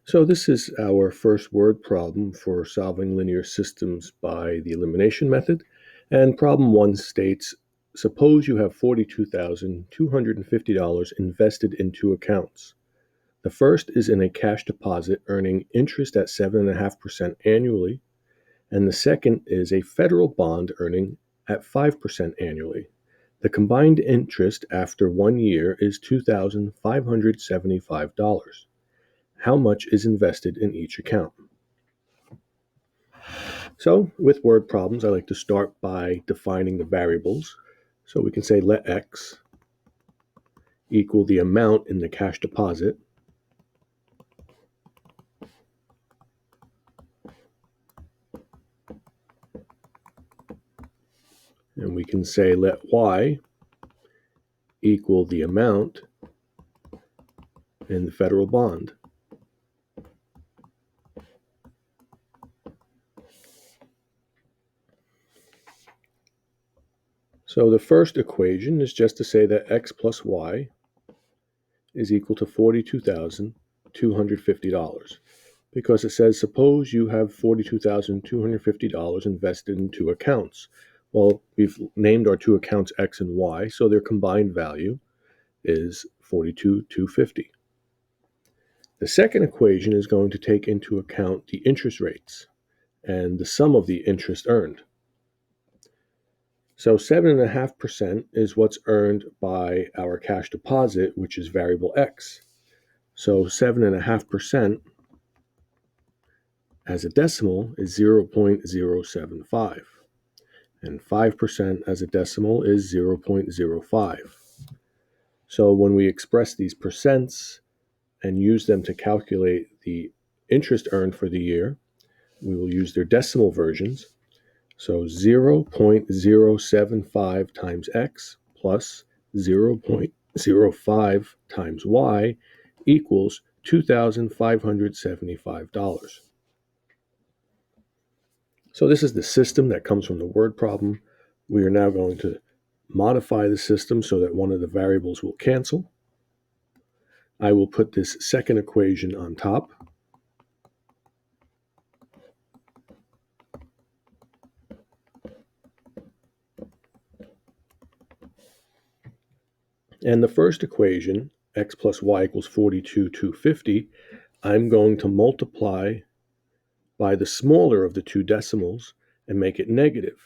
So this is our first word problem for solving linear systems by the elimination method. And problem 1 states, suppose you have $42,250 invested in two accounts. The first is in a cash deposit earning interest at 7.5% annually, and the second is a federal bond earning at 5% annually. The combined interest after 1 year is $2,575. How much is invested in each account? So with word problems, I like to start by defining the variables. So we can say let x equal the amount in the cash deposit and we can say let y equal the amount in the federal bond. So the first equation is just to say that x plus y is equal to $42,250 because it says suppose you have $42,250 invested in two accounts. Well, we've named our two accounts x and y, so their combined value is $42,250. The second equation is going to take into account the interest rates and the sum of the interest earned. So 7.5% is what's earned by our cash deposit, which is variable x. So 7.5% as a decimal is 0.075, and 5% as a decimal is 0.05. So when we express these percents and use them to calculate the interest earned for the year, we will use their decimal versions. So 0.075 times x plus 0.05 times y equals $2,575. So this is the system that comes from the word problem. We are now going to modify the system so that one of the variables will cancel. I will put this second equation on top. And the first equation, x plus y equals 42,250, I'm going to multiply by the smaller of the two decimals and make it negative.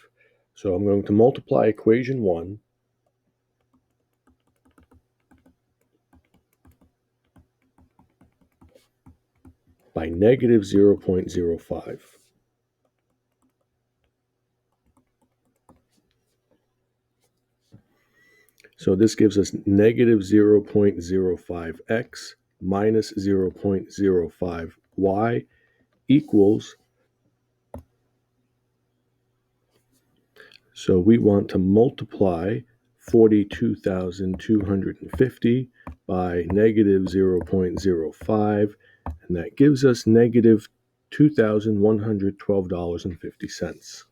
So I'm going to multiply equation 1 by negative 0.05. So this gives us negative 0.05x minus 0.05y equals, so we want to multiply 42,250 by negative 0.05, and that gives us negative $2,112.50.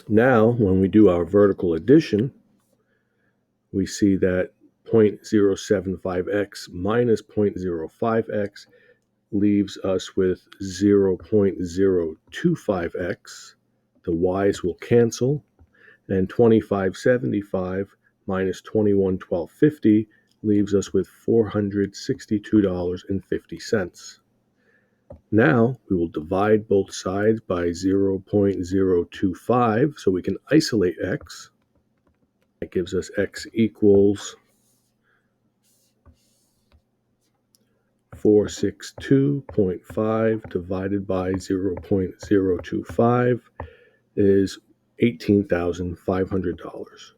Now, when we do our vertical addition, we see that 0.075x minus 0.05x leaves us with 0.025x. The y's will cancel, and 2575 minus 2112.50 leaves us with $462.50. Now we will divide both sides by 0.025 so we can isolate x. That gives us x equals 462.5 divided by 0.025 is $18,500.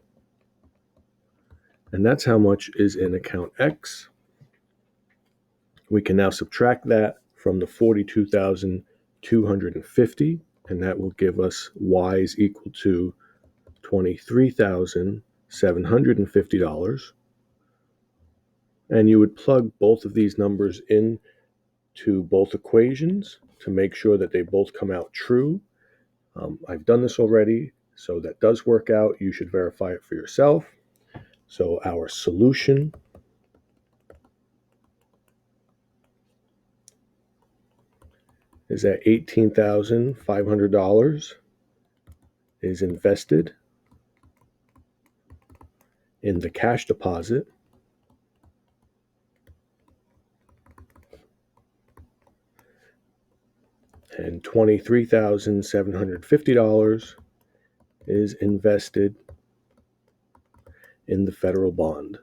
And that's how much is in account X. We can now subtract that from the 42,250, and that will give us Y is equal to $23,750. And you would plug both of these numbers in to both equations to make sure that they both come out true. I've done this already, so that does work out. You should verify it for yourself. So our solution is that $18,500 is invested in the cash deposit, and $23,750 is invested in the federal bond.